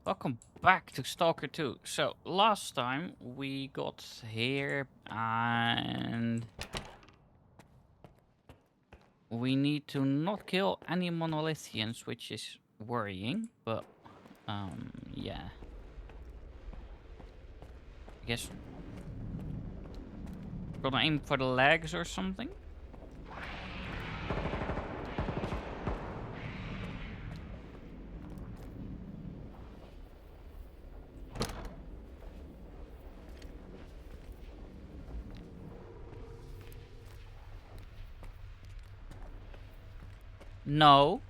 Welcome back to Stalker 2. So, last time we got here and we need to not kill any monolithians, which is worrying, but yeah. I guess we're gonna aim for the legs or something. No.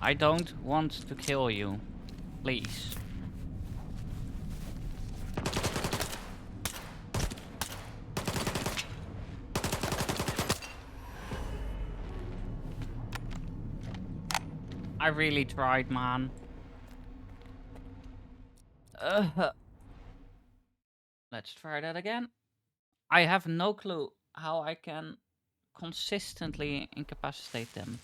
I don't want to kill you. Please. I really tried, man. Let's try that again. I have no clue how I can consistently incapacitate them.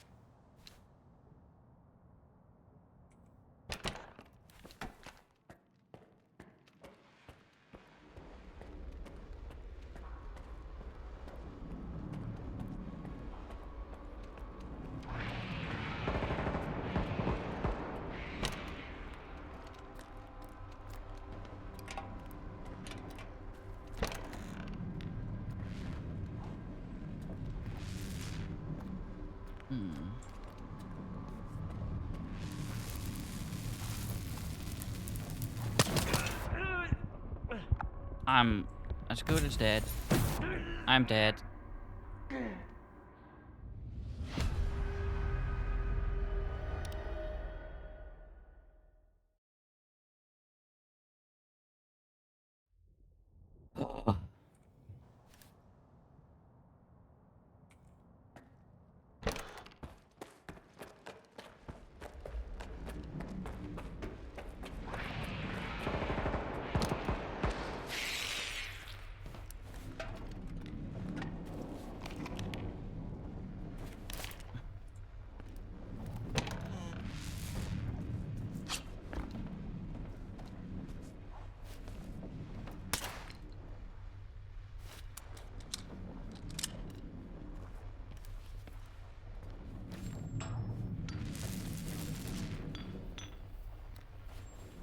I'm as good as dead. I'm dead.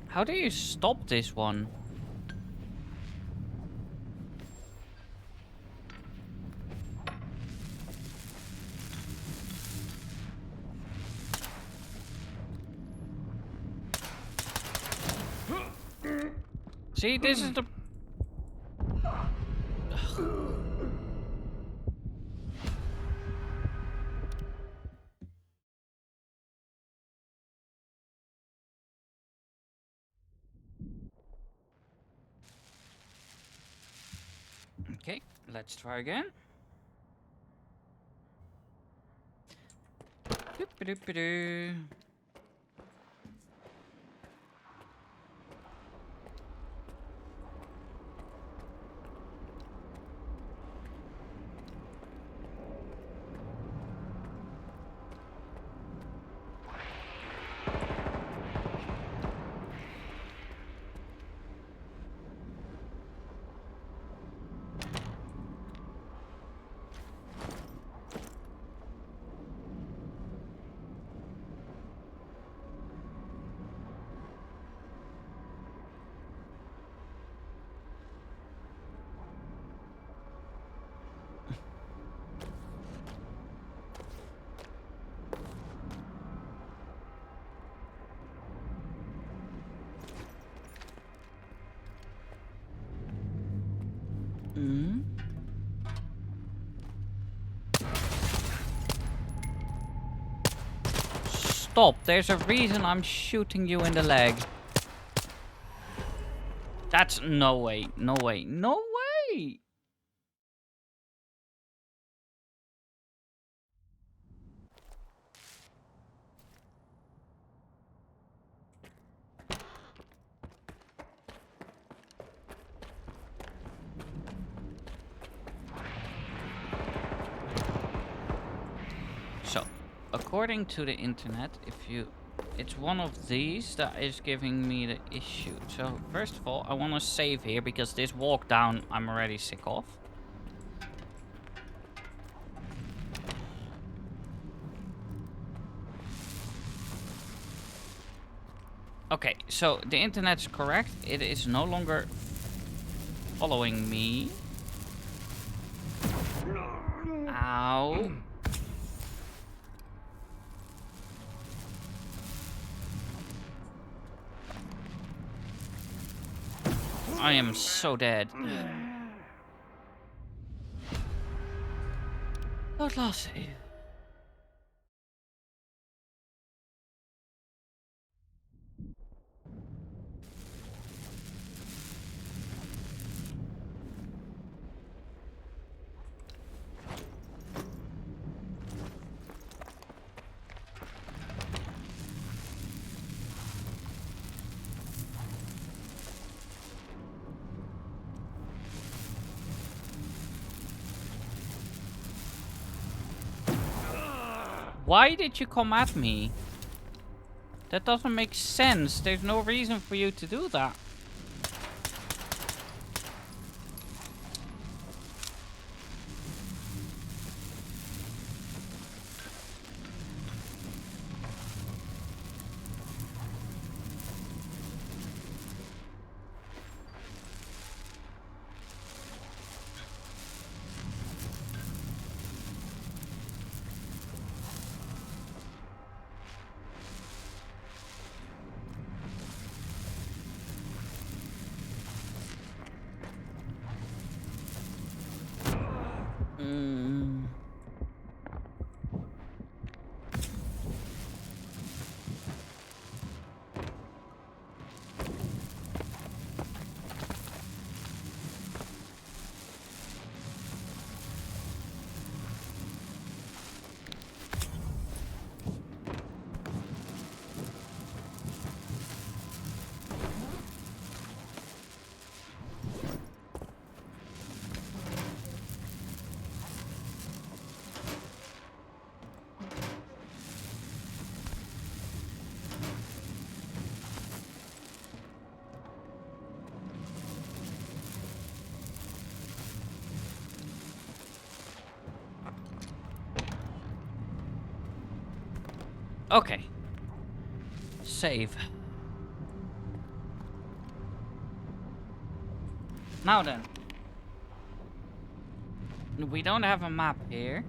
How do you stop this one? See, this is the... Okay, let's try again. Doop-a-doop-a-doo. Stop, there's a reason I'm shooting you in the leg. That's no way. No way. No way. So, according to the internet, it's one of these that is giving me the issue. So, first of all, I want to save here because this walk down I'm already sick of. Okay, so the internet's correct. It is no longer following me. Ow. I am so dead. What lost it? Why did you come at me? That doesn't make sense. There's no reason for you to do that. Okay. Save. Now then. We don't have a map here.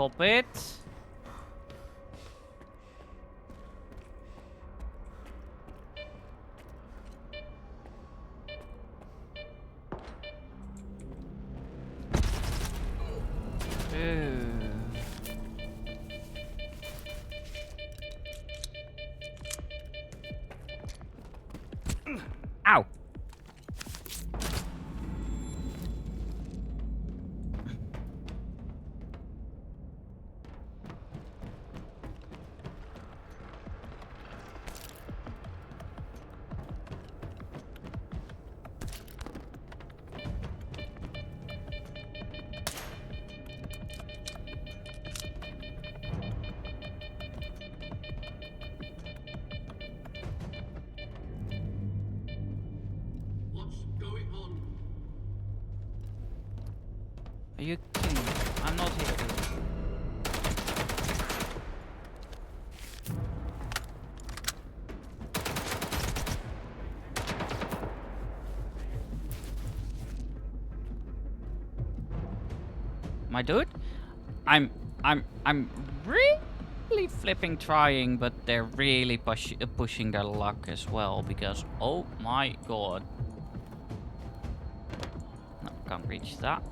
Stop it. Ow. Are you kidding I'm not here to... My dude? I'm really flipping trying, but they're really pushing their luck as well, because oh my god. No, can't reach that.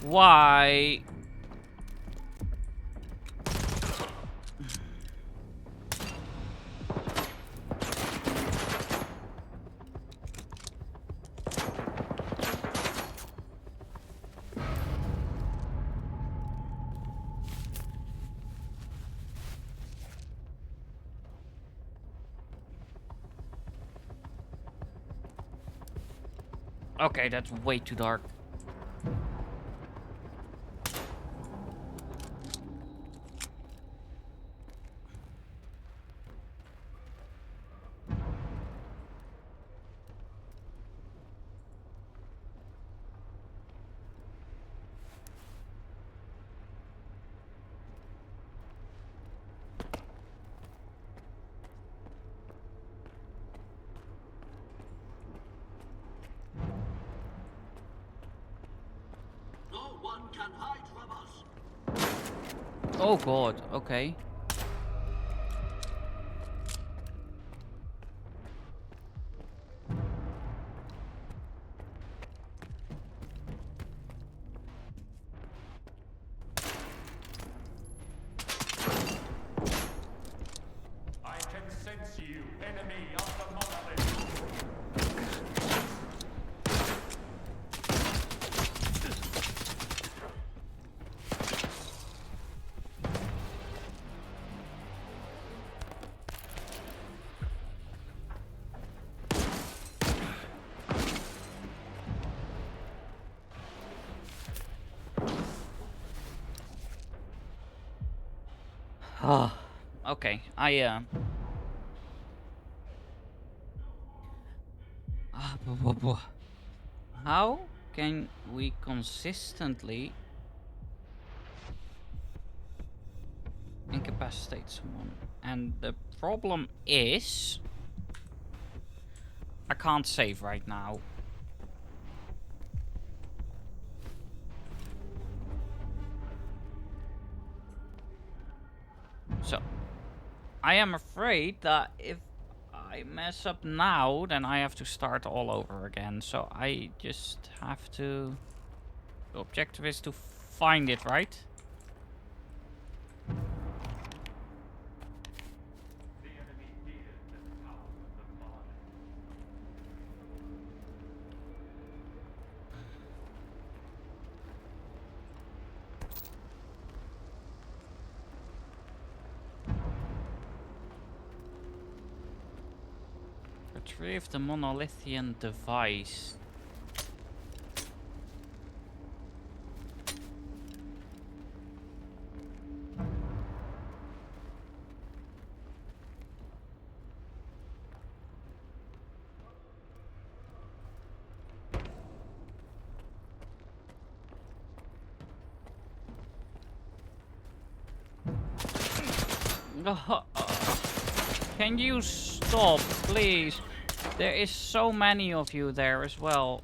Why? Okay, that's way too dark. Can hide from us. Oh god, okay. I can sense you, enemy of the monolith. Ah, okay. How can we consistently incapacitate someone? And the problem is, I can't save right now. So, I am afraid that if I mess up now, then I have to start all over again. So I just have to... The objective is to find it, right? The enemy fears the power of the monolith. Retrieve the monolithian device. Can you stop, please? There is so many of you there as well.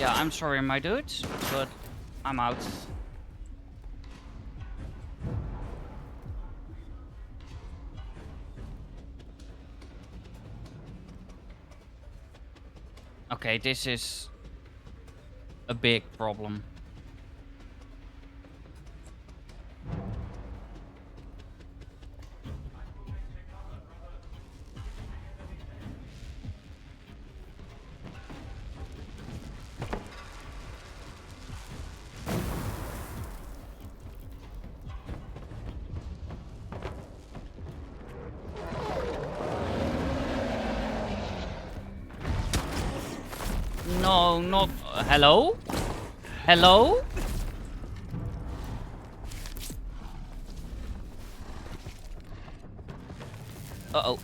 Yeah, I'm sorry, my dudes, but I'm out. Okay, this is a big problem. No, not... hello? Hello? Uh-oh.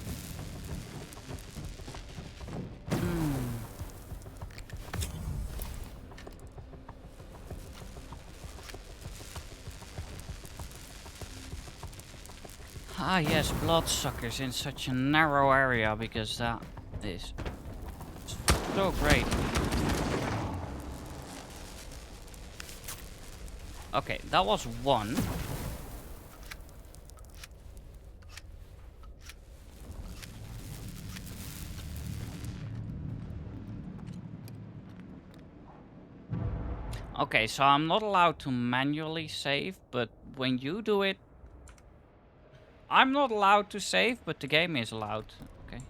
Ah, yes, bloodsuckers in such a narrow area, because that is so great. Okay, that was one. Okay, so I'm not allowed to manually save, but when you do it... I'm not allowed to save, but the game is allowed. Okay.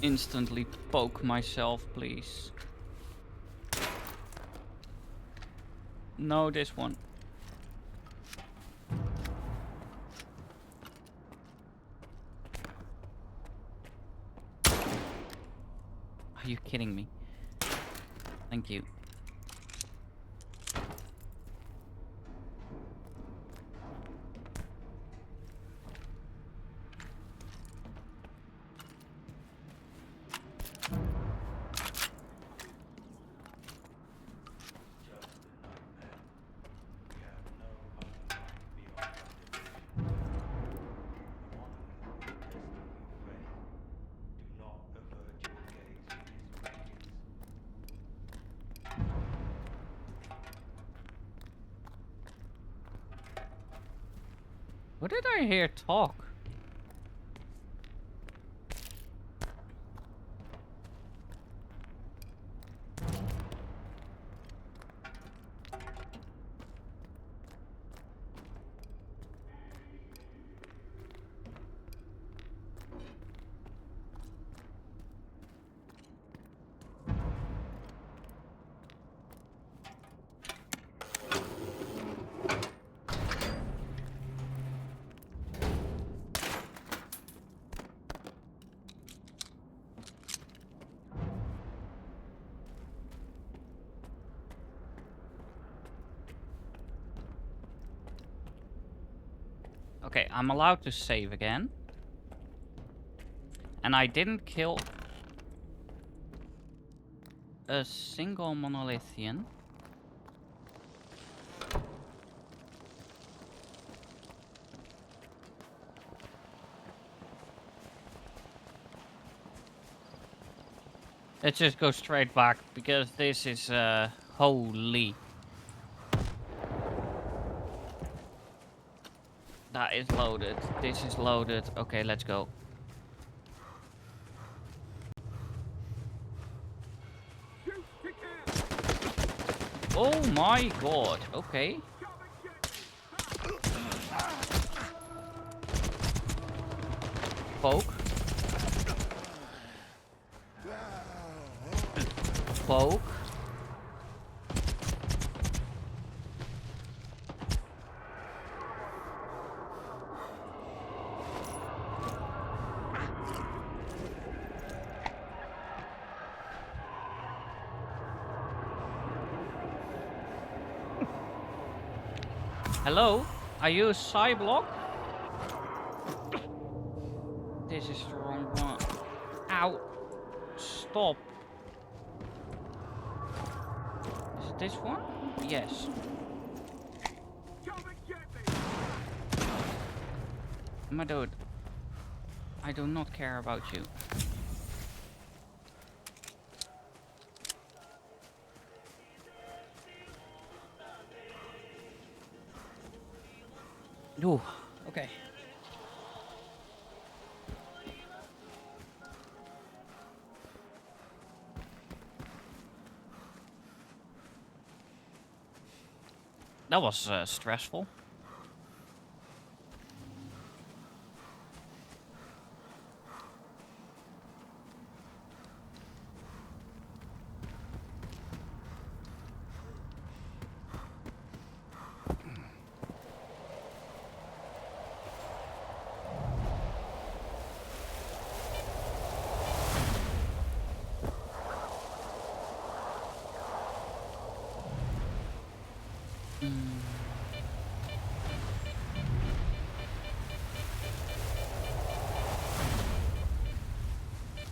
Instantly poke myself, please. No, this one. Are you kidding me? Thank you. What did I hear talk? Okay, I'm allowed to save again. And I didn't kill a single monolithian. Let's just go straight back, because this is, holy. That is loaded. This is loaded. Okay, let's go. Oh my god. Okay. Poke. Poke. Hello? Are you a Cyblock? This is the wrong one. Ow. Stop. Is it this one? Yes. My dude, I do not care about you. Ooh, okay. That was stressful.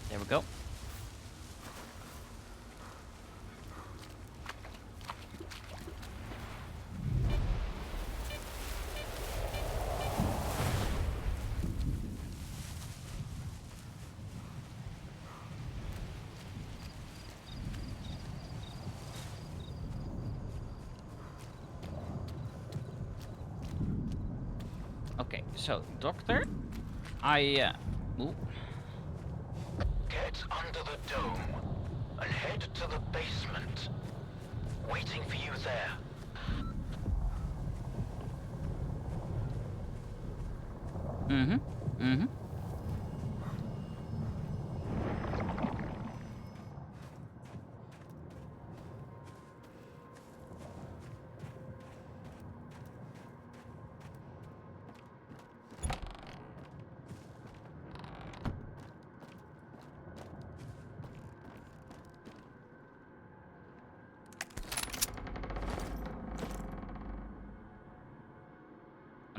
There we go. Okay, so doctor, ooh. Get under the dome and head to the basement. Waiting for you there. Mm-hmm.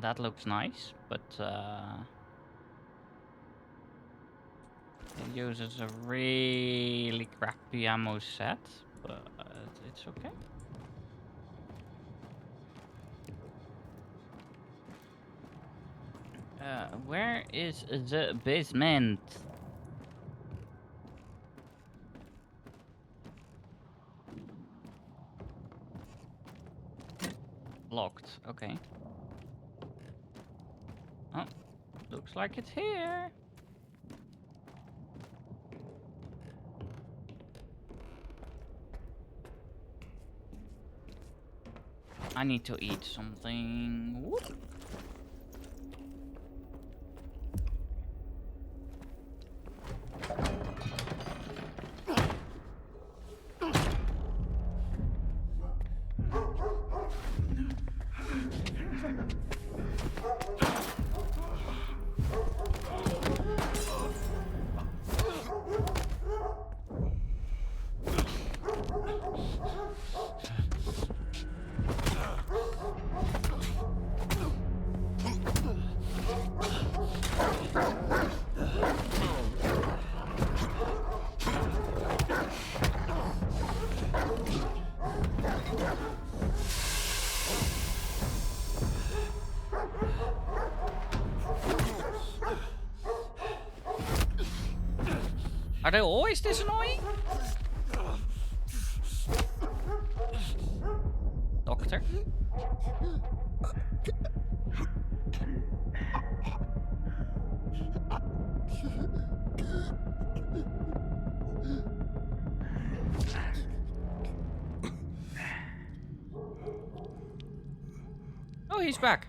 That looks nice, but it uses a really crappy ammo set, but it's okay. Where is the basement? Locked, okay. Oh, looks like it's here. I need to eat something. Whoop. Are they always this annoying? Doctor? Oh, he's back.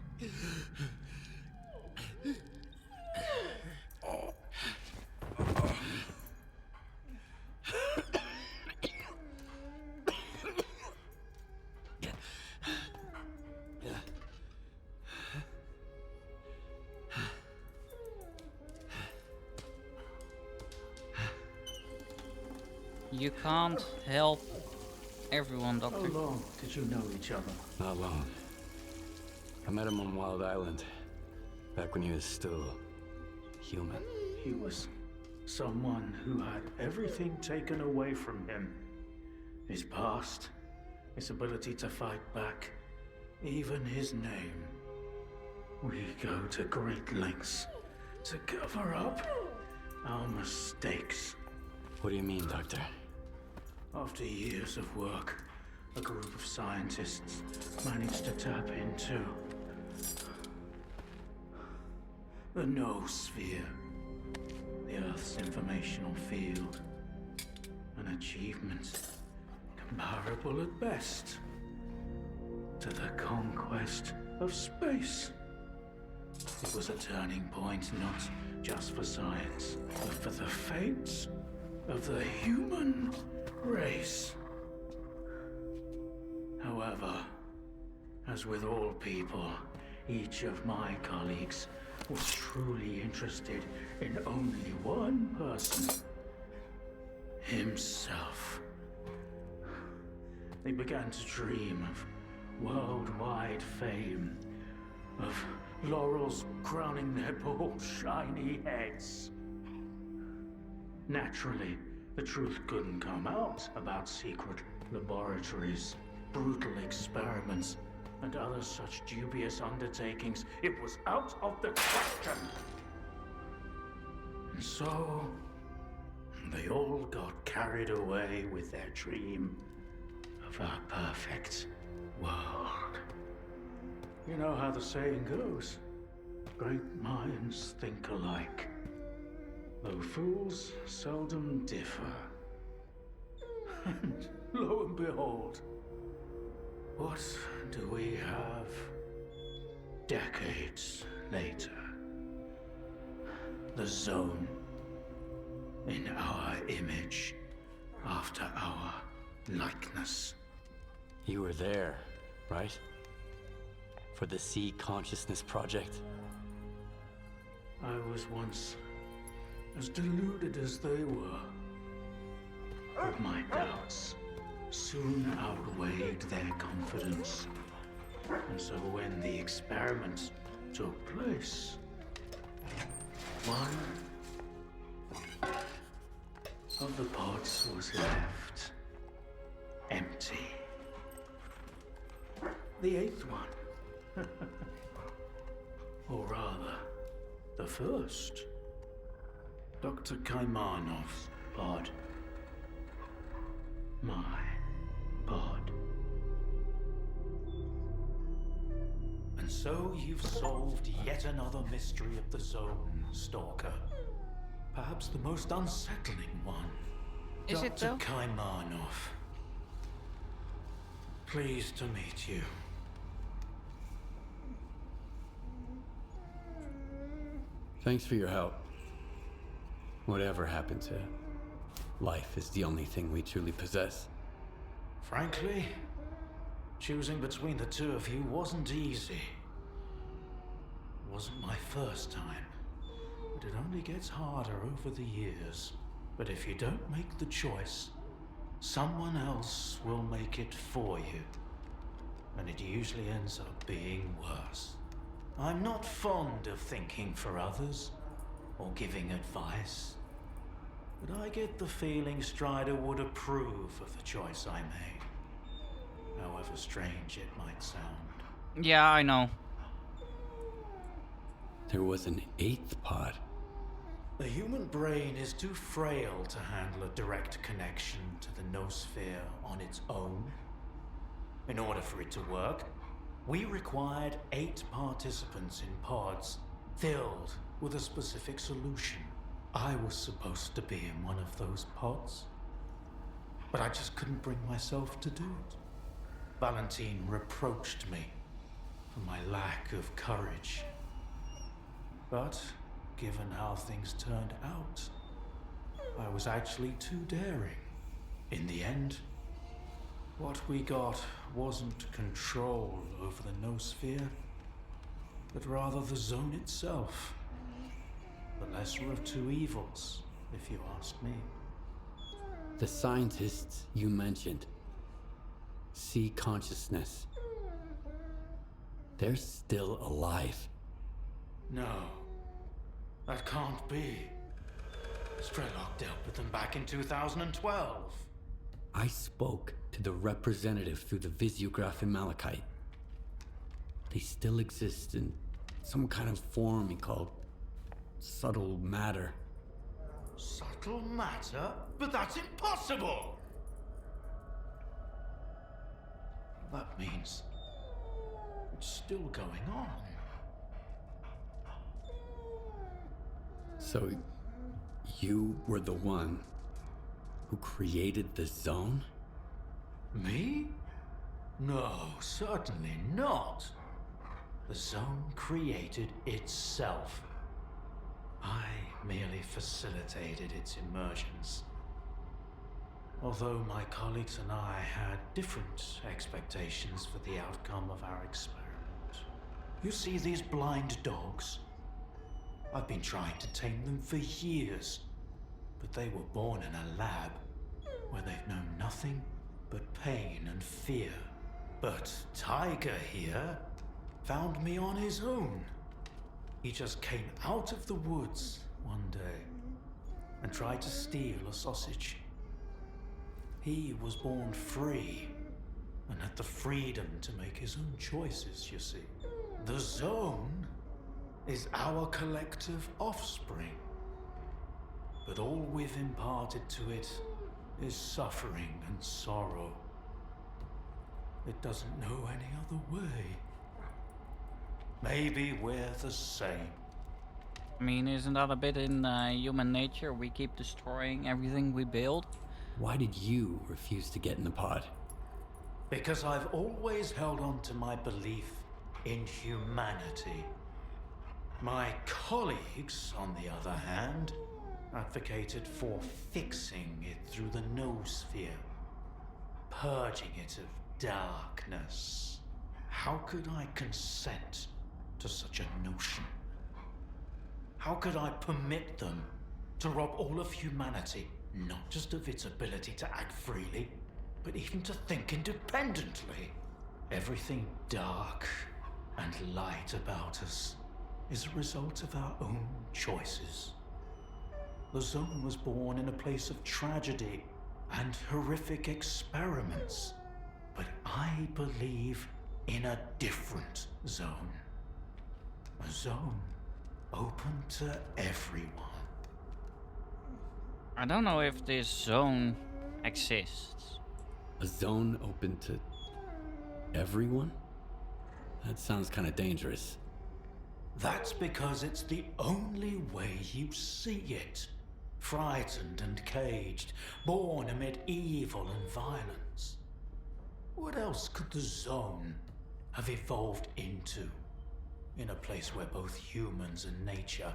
You can't help everyone, Doctor. How long did you know each other? Not long. I met him on Wild Island, back when he was still human. He was someone who had everything taken away from him. His past, his ability to fight back, even his name. We go to great lengths to cover up our mistakes. What do you mean, Doctor? After years of work, a group of scientists managed to tap into the noosphere, the Earth's informational field. An achievement comparable at best to the conquest of space. It was a turning point not just for science, but for the fates of the human race. However, as with all people, each of my colleagues was truly interested in only one person: himself. They began to dream of worldwide fame, of laurels crowning their bald, shiny heads. Naturally, the truth couldn't come out about secret laboratories, brutal experiments, and other such dubious undertakings. It was out of the question. And so, they all got carried away with their dream of a perfect world. You know how the saying goes, great minds think alike, though fools seldom differ. And lo and behold, what do we have decades later? The Zone, in our image, after our likeness. You were there, right? For the Sea Consciousness Project. I was once as deluded as they were, but my doubts soon outweighed their confidence. And so when the experiment took place, one of the pods was left empty. The eighth one, or rather, the first, Dr. Kaimanov's pod. My pod. And so you've solved yet another mystery of the Zone, Stalker. Perhaps the most unsettling one. Is it though? Dr. Kaimanov. Pleased to meet you. Thanks for your help. Whatever happened to life is the only thing we truly possess. Frankly, choosing between the two of you wasn't easy. It wasn't my first time, but it only gets harder over the years. But if you don't make the choice, someone else will make it for you. And it usually ends up being worse. I'm not fond of thinking for others or giving advice, but I get the feeling Strider would approve of the choice I made, however strange it might sound. Yeah, I know. There was an eighth pod. The human brain is too frail to handle a direct connection to the noosphere on its own. In order for it to work, we required 8 participants in pods, filled with a specific solution. I was supposed to be in one of those pods, but I just couldn't bring myself to do it. Valentine reproached me for my lack of courage. But given how things turned out, I was actually too daring. In the end, what we got wasn't control over the noosphere, but rather the Zone itself. The lesser of two evils, if you ask me. The scientists you mentioned, Sea Consciousness, they're still alive. No, that can't be. Strelok dealt with them back in 2012. I spoke to the representative through the visiograph in Malachite. They still exist, and Some kind of form he called subtle matter. Subtle matter? But that's impossible! That means it's still going on. So, you were the one who created the zone? Me? No, certainly not. The zone created itself. I merely facilitated its emergence. Although my colleagues and I had different expectations for the outcome of our experiment. You see these blind dogs? I've been trying to tame them for years, but they were born in a lab where they've known nothing but pain and fear. But Tiger here found me on his own. He just came out of the woods one day and tried to steal a sausage. He was born free and had the freedom to make his own choices, you see. The zone is our collective offspring. But all we've imparted to it is suffering and sorrow. It doesn't know any other way. Maybe we're the same. I mean, isn't that a bit in human nature? We keep destroying everything we build. Why did you refuse to get in the pod? Because I've always held on to my belief in humanity. My colleagues, on the other hand, advocated for fixing it through the noosphere, purging it of darkness. How could I consent to such a notion? How could I permit them to rob all of humanity, not just of its ability to act freely, but even to think independently? Everything dark and light about us is a result of our own choices. The zone was born in a place of tragedy and horrific experiments, but I believe in a different zone. A zone open to everyone. I don't know if this zone exists. A zone open to everyone? That sounds kind of dangerous. That's because it's the only way you see it. Frightened and caged, born amid evil and violence. What else could the zone have evolved into? In a place where both humans and nature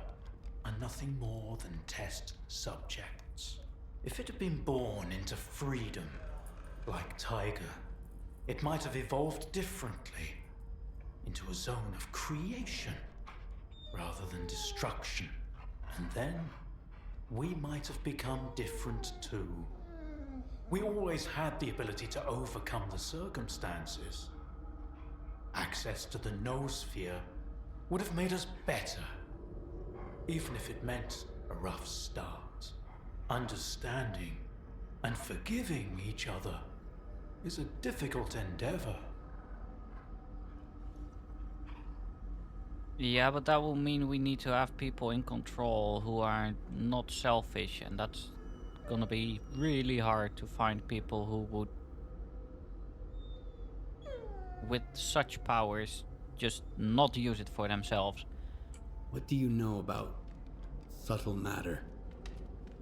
are nothing more than test subjects. If it had been born into freedom, like Tiger, it might have evolved differently, into a zone of creation, rather than destruction. And then, we might have become different too. We always had the ability to overcome the circumstances. Access to the noosphere would have made us better, even if it meant a rough start. Understanding and forgiving each other is a difficult endeavor. Yeah, but that will mean we need to have people in control who are not selfish, and that's gonna be really hard to find people who would, with such powers, just not use it for themselves. What do you know about subtle matter?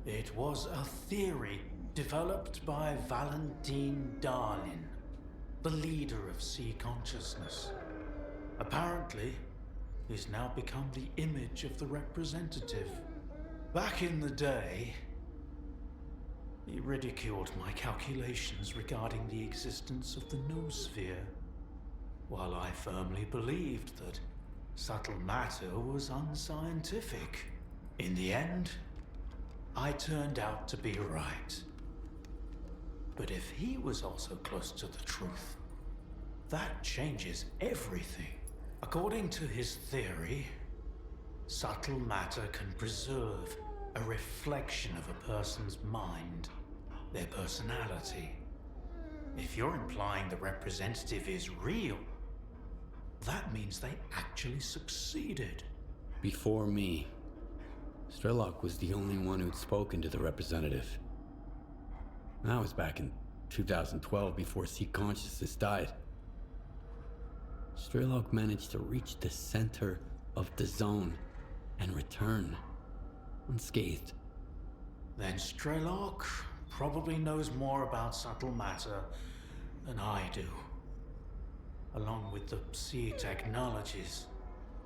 It was a theory developed by Valentine Darlin, the leader of sea consciousness. Apparently, he's now become the image of the representative. Back in the day, he ridiculed my calculations regarding the existence of the noosphere, while I firmly believed that subtle matter was unscientific. In the end, I turned out to be right. But if he was also close to the truth, that changes everything. According to his theory, subtle matter can preserve a reflection of a person's mind, their personality. If you're implying the representative is real, that means they actually succeeded. Before me, S.T.A.L.K.E.R was the only one who'd spoken to the representative. That was back in 2012, before C consciousness died. S.T.A.L.K.E.R managed to reach the center of the zone and return unscathed. Then S.T.A.L.K.E.R probably knows more about subtle matter than I do. Along with the C technologies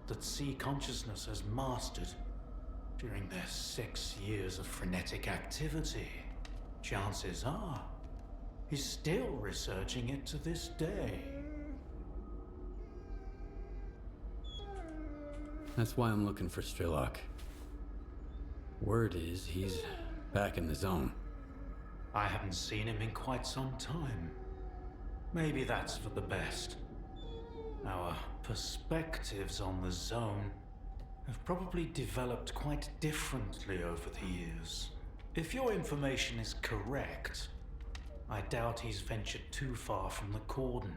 that C consciousness has mastered during their 6 years of frenetic activity, chances are he's still researching it to this day. That's why I'm looking for S.T.A.L.K.E.R. Word is he's back in the zone. I haven't seen him in quite some time. Maybe that's for the best. Our perspectives on the zone have probably developed quite differently over the years. If your information is correct, I doubt he's ventured too far from the cordon.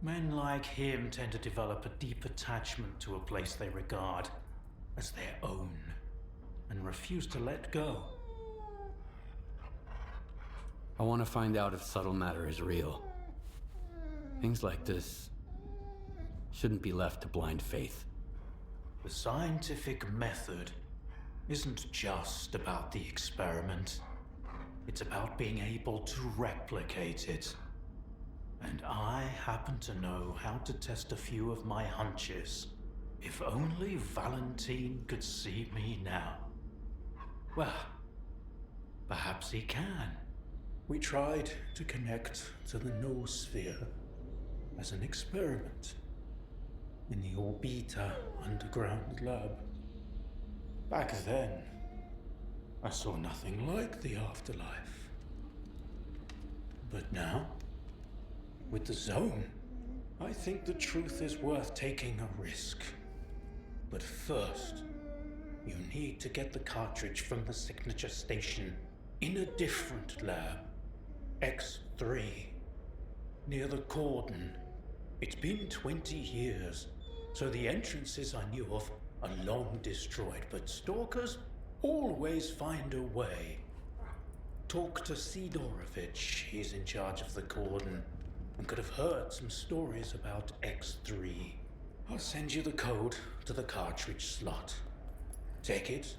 Men like him tend to develop a deep attachment to a place they regard as their own and refuse to let go. I want to find out if subtle matter is real. Things like this shouldn't be left to blind faith. The scientific method isn't just about the experiment. It's about being able to replicate it. And I happen to know how to test a few of my hunches. If only Valentine could see me now. Well, perhaps he can. We tried to connect to the noosphere as an experiment in the Orbita underground lab. Back then, I saw nothing like the afterlife. But now, with the zone, I think the truth is worth taking a risk. But first, you need to get the cartridge from the signature station in a different lab. X3, near the cordon. It's been 20 years, so the entrances I knew of are long destroyed, but stalkers always find a way. Talk to Sidorovich, he's in charge of the cordon, and could have heard some stories about X3. I'll send you the code to the cartridge slot. Take it,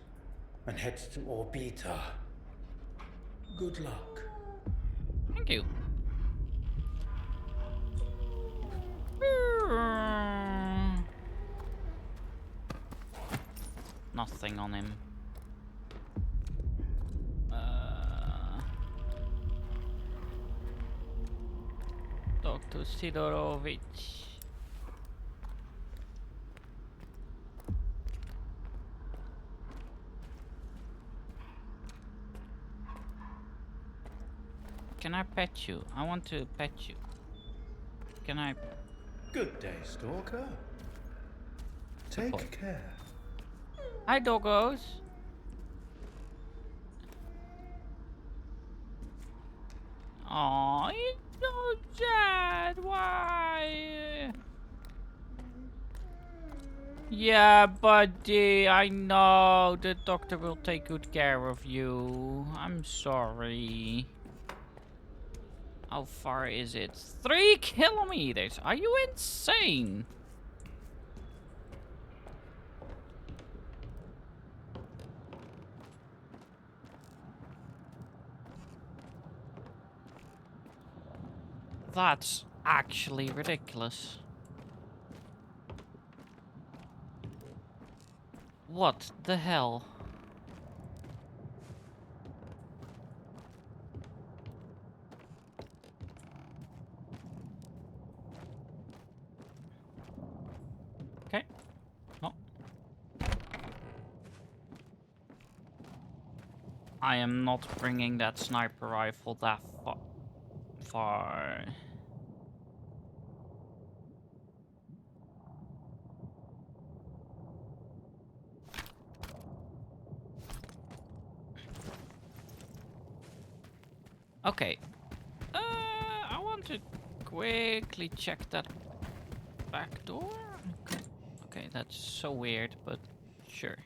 and head to Orbita. Good luck. Thank you. Nothing on him. Talk to Sidorovich. Can I pet you? I want to pet you. Can I? Good day, Stalker. Take care. Hi, doggos. Aw, he's so sad. Why? Yeah, buddy, I know. The doctor will take good care of you. I'm sorry. How far is it? 3 kilometers. Are you insane? That's actually ridiculous. What the hell? Okay. Oh. I am not bringing that sniper rifle that far. Okay. I want to quickly check that back door? Okay, that's so weird, but sure.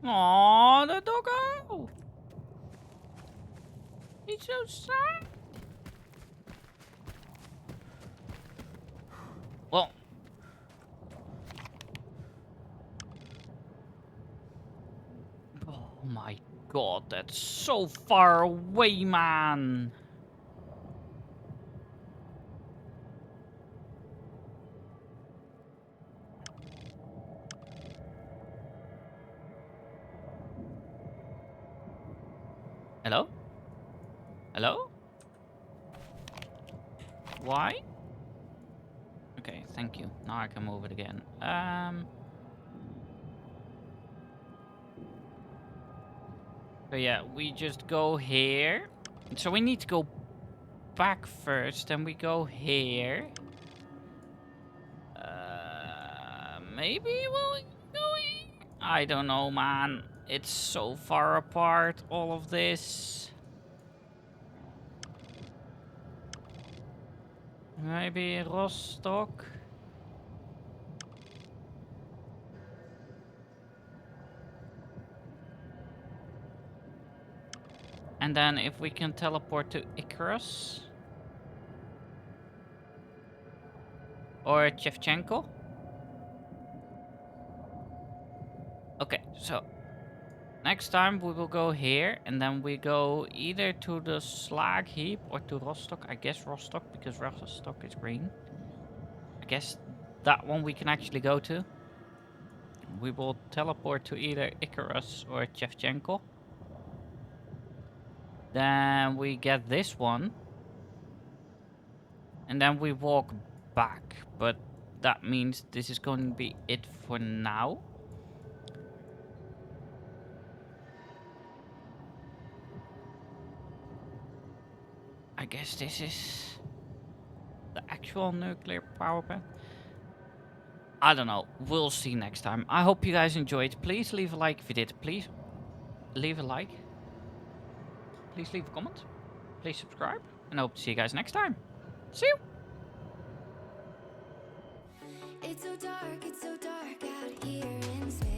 Aww, the doggo! He's so sad. Well. Oh my god, that's so far away, man. Hello? Hello? Why? Okay, thank you. Now I can move it again. So yeah, we just go here. So we need to go back first, then we go here. Maybe we'll go here? I don't know, man. It's so far apart, all of this. Maybe Rostock. And then if we can teleport to Icarus. Or Shevchenko. Okay, so next time we will go here, and then we go either to the slag heap or to Rostock. I guess Rostock, because Rostock is green. I guess that one we can actually go to. We will teleport to either Icarus or Shevchenko. Then we get this one. And then we walk back. But that means this is going to be it for now. I guess this is the actual nuclear power plant. I don't know. We'll see next time. I hope you guys enjoyed. Please leave a like if you did. Please leave a like. Please leave a comment. Please subscribe. And I hope to see you guys next time. See you. It's so dark out here in space.